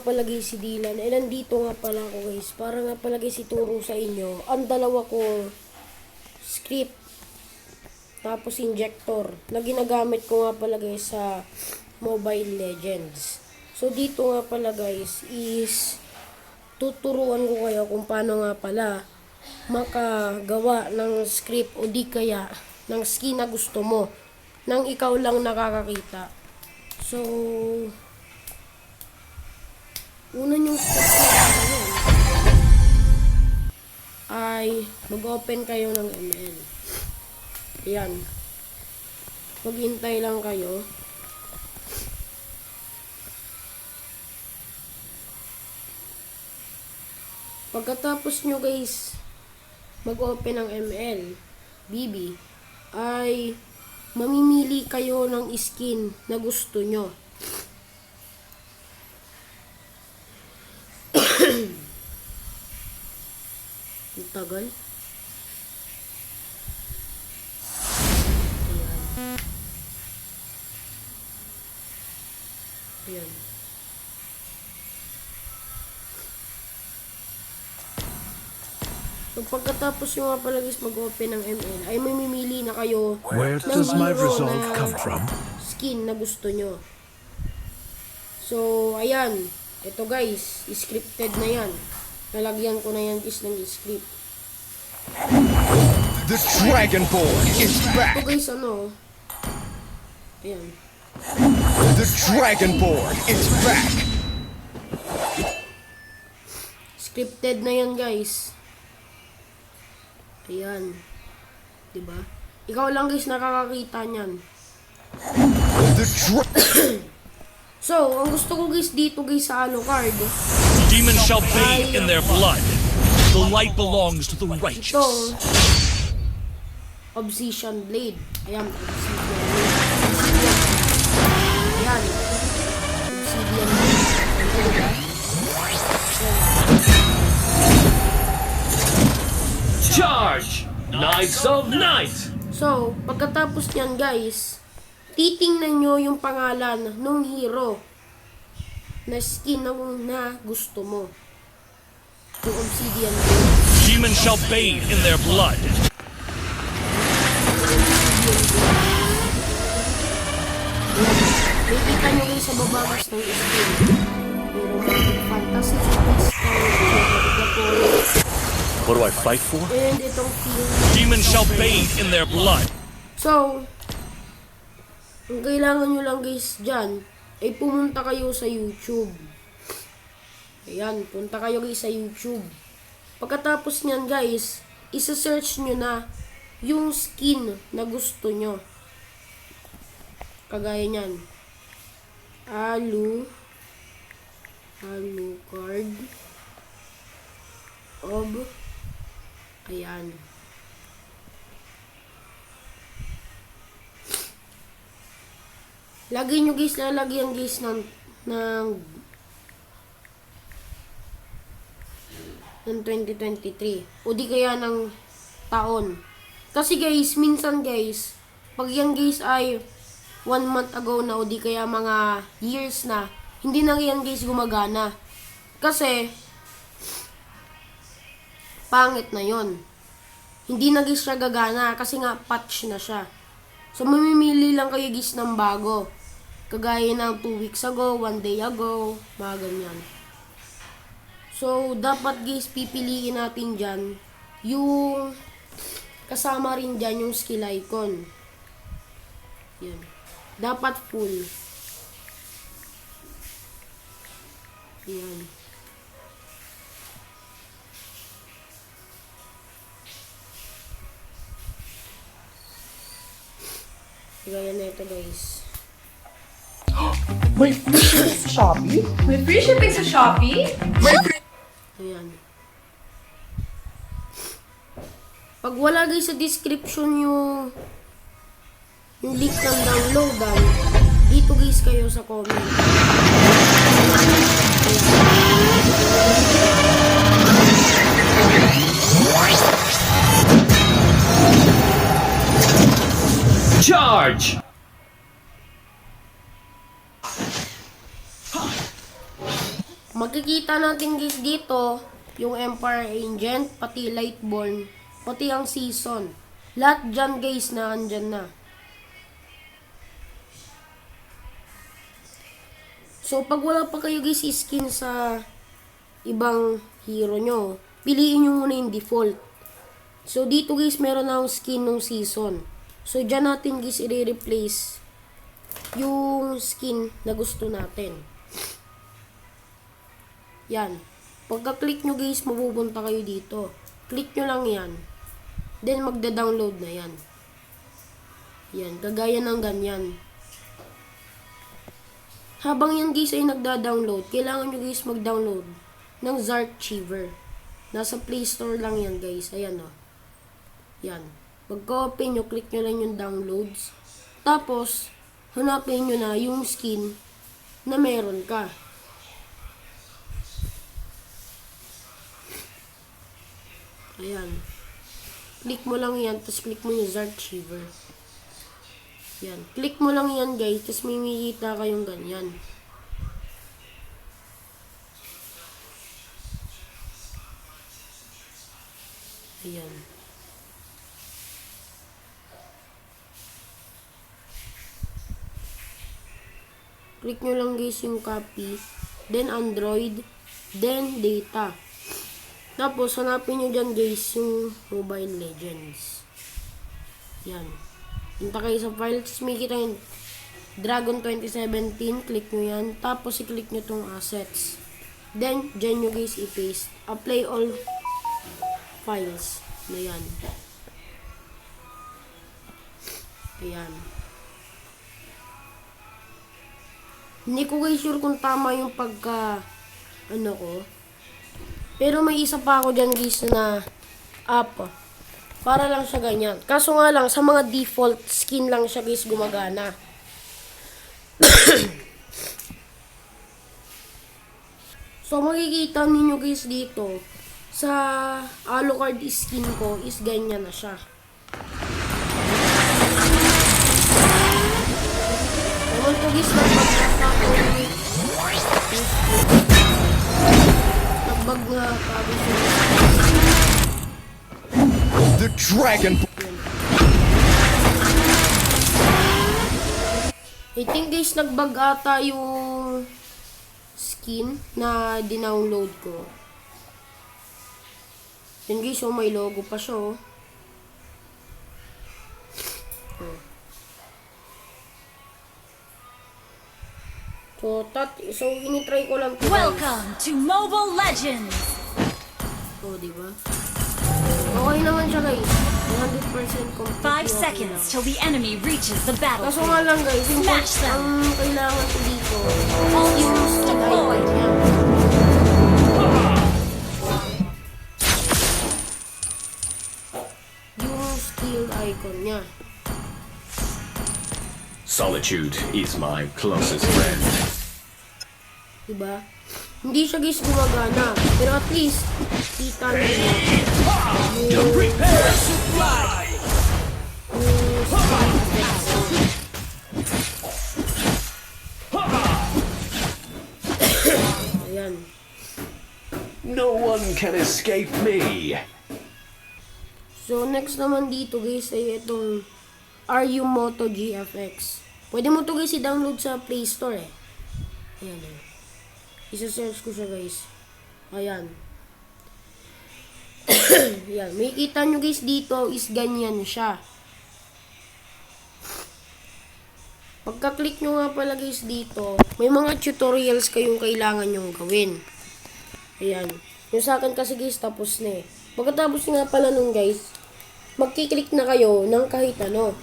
pala guys si Dylan. Nandito nga pala ako guys. Para nga pala guys ituro sa inyo. Ang dalawa ko script. Tapos injector. Na ginagamit ko nga pala guys sa Mobile Legends. So dito nga pala guys is tuturuan ko kayo kung paano nga pala makagawa ng script o di kaya ng skin na gusto mo. Nang ikaw lang nakakakita. So una yung step na ay mag-open kayo ng ML. Ayan. Maghintay lang kayo. Pagkatapos nyo guys mag-open ng ML, BB, ay mamimili kayo ng skin na gusto nyo. Ang tagal. Ayan. So, pagkatapos nyo nga pala guys mag-open ng ML, ay mamimili na kayo Where ng does my hero resolve na come from? skin na gusto nyo. So, ayan. Ito guys, scripted na yan. Nalagyan ko na yan guys ng script. The Dragonborn is back! Ito guys, ano? Ayan. The Dragonborn is back! Scripted na yan guys. Ayan. Diba? Ikaw lang guys nakakakita niyan. The So, ang gusto ko guys dito guys sa ano card. Demons shall bathe in their blood. The light belongs to the righteous. Itong Obsidian Blade. Ayan, Obsidian Blade. Ayan. Obsidian Blade. Charge! Knights of Night! So, pagkatapos niyan guys, titingnan nyo yung pangalan ng hero na skin na gusto mo. Yung Obsidian Blade. Demons shall bathe in their blood. Nakikita nyo guys sa babakas ng skin. May romantic fantasy, pistol, What do I fight for? and itong film. Demons shall bathe in their blood. So, ang kailangan nyo lang guys dyan, ay pumunta kayo sa YouTube. Ayan, punta kayo guys sa YouTube. Pagkatapos nyan guys, isa-search nyo na yung skin na gusto nyo. Kagaya nyan. Alucard of, ayan. Lagay nyo guys, lalagyan guys ng 2023 o di kaya ng taon. Kasi guys, minsan guys, pag yan guys ay 1 month ago na o di kaya mga years na, hindi na yan guys gumagana. Kasi pangit na yon. Hindi na guys siya gagana kasi nga patch na siya. So mamimili lang kayo guys ng bago. Kagaya ng 2 weeks ago, 1 day ago, mga ganyan. So dapat guys pipiliin natin dyan yung kasama rin dyan yung skill icon. Yan. Dapat full. Yan. Gaya na ito guys. May free shipping sa Shopee? May free shipping sa Shopee? Ayan. Pag wala guys sa description yung link ng downloadan, dito guys kayo sa comment. Charge! Makikita natin guys dito yung Empire Agent, pati Lightborn, pati ang season. Lahat dyan guys na andyan na. So pag wala pa kayo guys skin sa ibang hero nyo, piliin nyo muna yung default. So dito guys meron na akong skin ng season. So dyan natin guys i-replace yung skin na gusto natin. Yan. Pagka-click nyo guys, mapupunta kayo dito. Click nyo lang yan. Then magda-download na yan. Yan. Kagaya ng ganyan. Habang yan guys ay nagda-download, kailangan nyo guys mag-download ng Zarchiver. Nasa Play Store lang yan guys. Ayan o. Yan. Pagka-open nyo, click nyo lang yung downloads. Tapos, hanapin nyo na yung skin na meron ka. Ayan. Click mo lang yan, tapos click mo yung Zarchiver. Yan. Click mo lang yan guys, tapos may makikita kayong ganyan. Ayan. Click nyo lang guys yung copy, then Android, then data. Tapos, hanapin nyo dyan guys yung Mobile Legends. Yan. Punta kayo sa files, may kita yung Dragon 2017, click nyo yan. Tapos, i-click nyo tong assets. Then, dyan nyo guys i-paste. Apply all files. Na yan. Ayan. Hindi ko guys sure kung tama yung pagka, ko. Pero may isa pa ako dyan guys na app. Para lang siya ganyan. Kaso nga lang, sa mga default skin lang siya guys gumagana. So makikita ninyo guys dito, sa Alucard skin ko is ganyan na siya. Naman ko guys na nagbag na tapos The Dragon. I think guys nagbag ata yung skin na dinownload ko. Yan guys, oh, may logo pa siya oh. So ini-try ko lang to. Welcome to Mobile Legends! Oh, diba? Okay naman siya guys. 100% complete. 5 seconds till the enemy reaches the Kaso battlefield. nga lang guys, yung Smash them. ang kailangan ko dito, Ultimate yung skill deployed. icon niya. Yung skill icon niya. Solitude is my closest friend. Diba? Hindi siya guys gumagana. Pero at least, kita nyo Prepare to fly! ayan. No one can escape me. So, next naman dito guys ay itong RU Moto GFX. Pwede mo to guys i-download sa Play Store eh. Ayan eh. Isa-search ko siya guys. Ayan. Ayan. May kita nyo guys dito is ganyan siya. Pagka-click nyo nga pala guys dito, may mga tutorials kayong kailangan nyong gawin. Ayan. Yung sa akin kasi guys, tapos na eh. Pagkatapos nga pala nung guys, magkiklik na kayo ng kahit ano.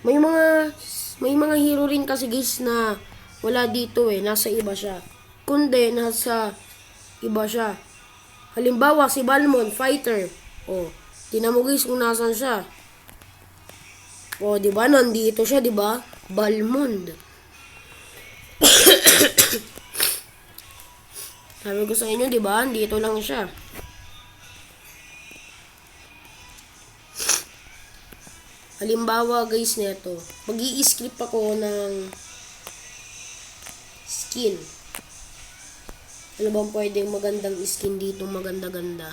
May mga hero rin kasi guys na wala dito eh, nasa iba siya. Kundi nasa iba siya. Halimbawa si Balmond, fighter. Oh, tingnan mo guys kung nasan siya. Oh, di ba nandito siya, di ba? Balmond. Sabi ko sa inyo, di ba? Dito lang siya. Halimbawa guys nito, mag-i-script ako ng skin. Ano bang pwedeng magandang skin dito, maganda-ganda?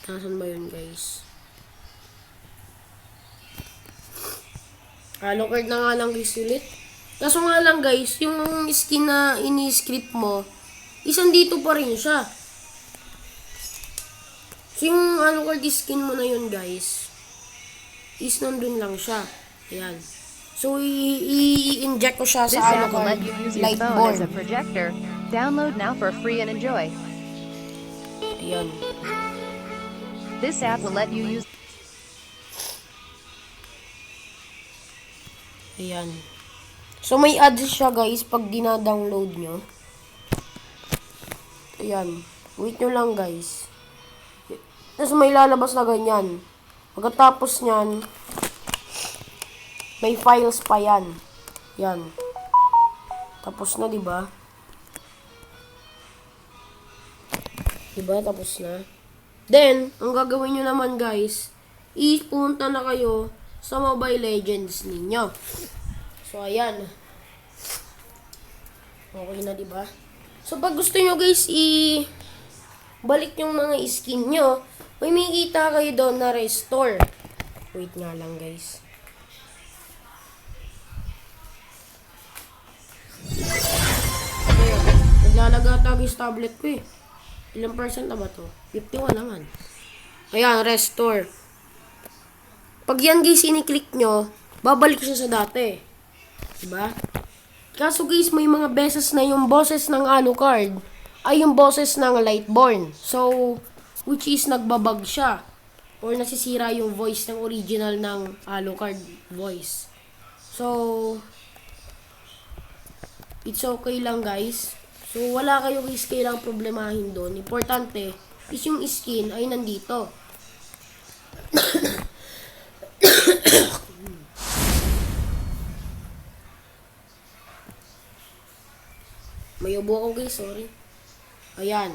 Nasaan ba yun, guys? Alucard na nga lang guys ulit. Kaso nga lang guys, yung skin na ini-script mo, isang dito pa rin siya. So yung Alucard skin mo na yun guys, is nandun lang siya. Ayan. So i-inject ko siya This sa app will let Alucard you use your phone Lightborn. as a projector. Download now for free and enjoy. Ayan. This app will let you use Ayan. So may ads siya guys pag dina-download nyo. Ayan. Wait nyo lang guys. Tapos may lalabas na ganyan. Pagkatapos nyan, may files pa yan. Yan. Tapos na, diba? Diba? Tapos na. Then, ang gagawin nyo naman guys, ipunta na kayo sa Mobile Legends ninyo. So, ayan. Okay na, diba? So, pag gusto nyo guys, balik yung mga skin nyo, may makikita kayo doon na restore. Wait nga lang guys. Ayun. Naglalaga tayo yung tablet ko eh. Ilang percent na ba to? 51 naman. Ayan, restore. Pag yan guys, ini-click nyo, babalik siya sa dati. Diba? Kaso guys, may mga beses na yung boses ng Alucard ay yung boses ng Lightborn. So, which is nagbabag siya. Or nasisira yung voice ng original ng Alucard voice. So, it's okay lang guys. So, wala kayo guys kailangang problemahin doon. Importante is yung skin ay nandito. May ubo ako guys, sorry. Ayan.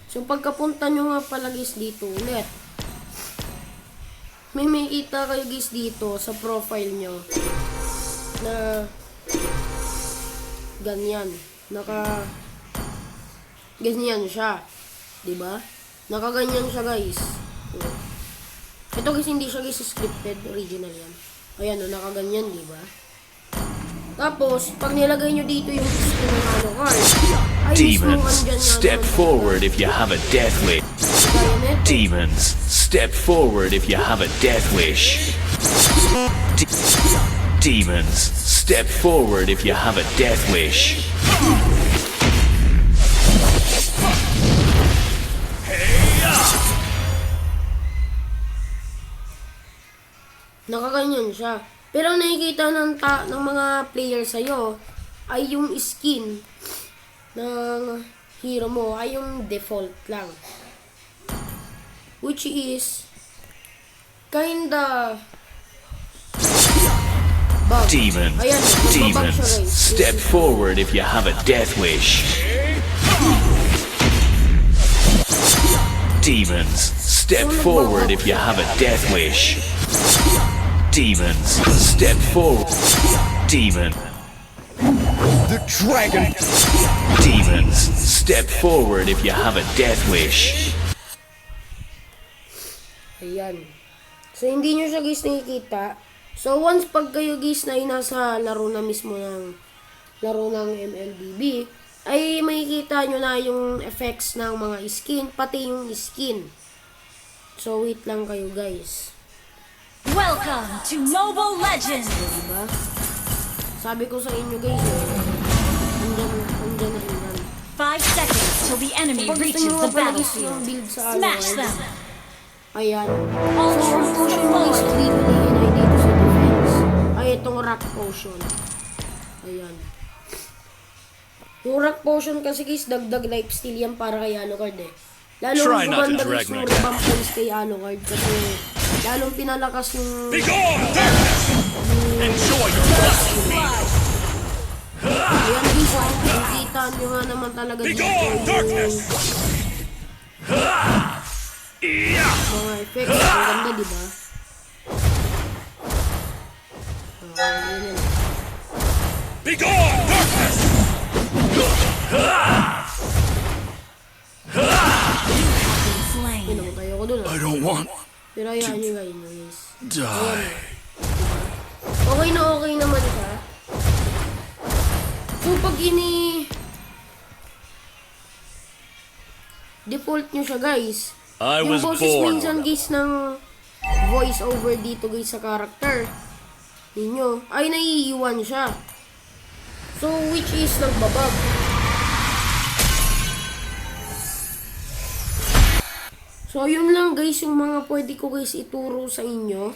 So, pagkapunta nyo nga pala guys dito ulit, may makita kayo guys dito sa profile nyo na ganyan. Ganyan siya. Diba? Nakaganyan siya guys. Ito guys, hindi siya guys scripted. Original yan. Ayan o, nakaganyan, diba? Tapos, pag nilagay nyo dito yung skin ng Alucard, ay mismo Demons, andyan nga step naman forward if you have a death wish. gaya neto. Demons, step forward if you have a death wish. Demons, step forward if you have a death wish. Nakaganyan siya. Pero ang nakikita ng mga player sa'yo ay yung skin ng hero mo ay yung default lang. Which is kinda bug. Demons, Ayan, nagbabag siya demons, guys. step forward if you have a death wish. Demons, step forward if you have a death wish. Demons, step forward. Demon. The dragon. Demons, step forward if you have a death wish. Ayan. So, hindi nyo siya guys nakikita. So, once pag kayo guys na nasa laro na mismo ng laro ng MLBB, ay makikita nyo na yung effects ng mga skin, pati yung skin. So, wait lang kayo guys. Welcome to Mobile Legends! Diba? Sabi ko sa inyo guys, andyan na rin yan. 5 seconds till the enemy Pag gusto reaches nyo the nga pala guys yung battlefield. build sa Smash Alucard, them! ayan. All So, ang troops potion mo is deployed! 3 ay dito sa defense. Ay, itong rock potion. Ayan. Yung rock potion kasi guys, dagdag lifesteal yan para kay Alucard eh. Lalong Try not to gumanda drag guys my yung revamp points kay Alucard kasi lalong pinalakas yung Begone, darkness! Enjoy your blasphemy! ayan guys, nakikita nyo nga naman talaga dito Begone, darkness! mga effects. Ang ganda, diba? Yun. Begone, darkness! Slain. Namatay ako dun I don't want Pero ayan nyo guys. die. Okay naman siya. So pag default nyo siya guys. I Yung was boses born minsan guys ng voice over dito guys sa character ninyo ay naiiwan siya. So which is nagbabag. So yun lang guys yung mga pwede ko guys ituro sa inyo.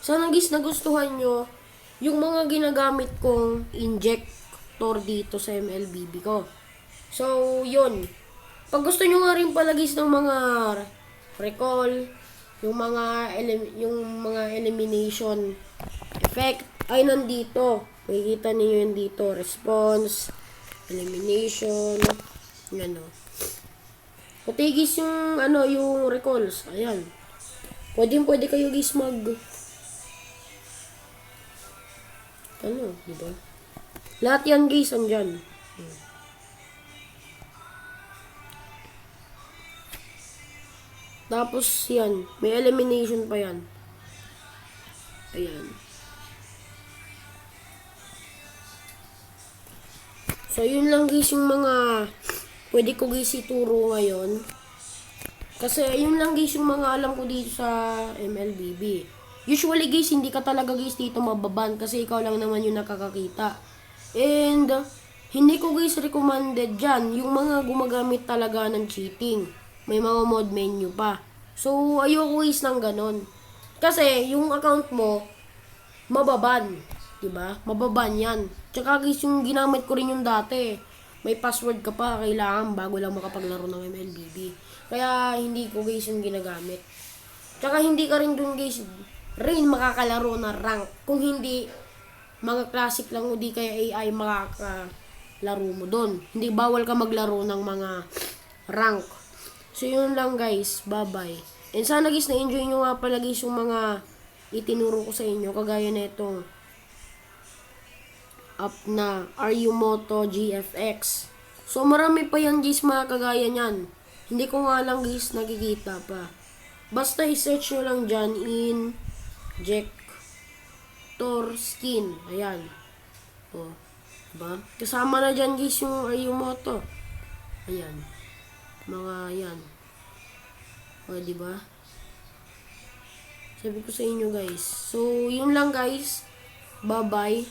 Sana guys nagustuhan nyo yung mga ginagamit kong injector dito sa MLBB ko. So yun. Pag gusto nyo nga rin pala guys ng mga recall, yung mga elimination effect ay nandito. Makikita niyo yun dito, response, elimination, yan o. Pati guys yung yung recalls, ayan. Pwede kayo guys di ba? Lahat yan guys andyan. Tapos yan, may elimination pa yan. Ayan. So yun lang guys yung mga pwede ko guys ituro ngayon. Kasi yun lang guys yung mga alam ko dito sa MLBB. Usually guys, hindi ka talaga guys dito mababan kasi ikaw lang naman yung nakakakita. And hindi ko guys recommended dyan yung mga gumagamit talaga ng cheating. May mga mod menu pa. So, ayoko guys ng ganon. Kasi, yung account mo, mababan. Diba? Mababan yan. Tsaka guys, yung ginamit ko rin yung dati. May password ka pa, kailangan bago lang makapaglaro ng MLBB. Kaya, hindi ko guys yung ginagamit. Tsaka, hindi ka rin dun guys rin makakalaro na rank. Kung hindi, mga classic lang o di kaya AI makakalaro mo dun. Hindi bawal ka maglaro ng mga rank. So, yun lang guys. Bye-bye. And sana guys, na-enjoy nyo nga pala guys yung mga itinuro ko sa inyo. Kagaya na itong up na Ryumoto GFX. So, marami pa yan guys mga kagaya nyan. Hindi ko nga lang guys nakikita pa. Basta i-search nyo lang dyan injector skin. Ayan. O. Diba? Kasama na dyan guys yung Ryumoto. Ayan. Mga yan. O, diba? Sabi ko sa inyo, guys. So, yun lang, guys. Bye-bye.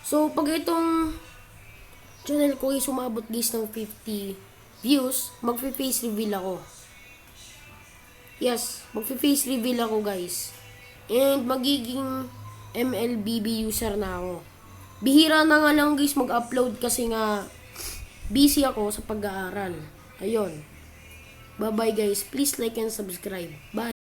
So, pag itong channel ko is umabot, guys, ng 50 views, magfi-face reveal ako. Yes, magfi-face reveal ako, guys. And, magiging MLBB user na ako. Bihira na nga lang, guys, mag-upload kasi nga busy ako sa pag-aaral. Ayun. Bye-bye guys. Please like and subscribe. Bye.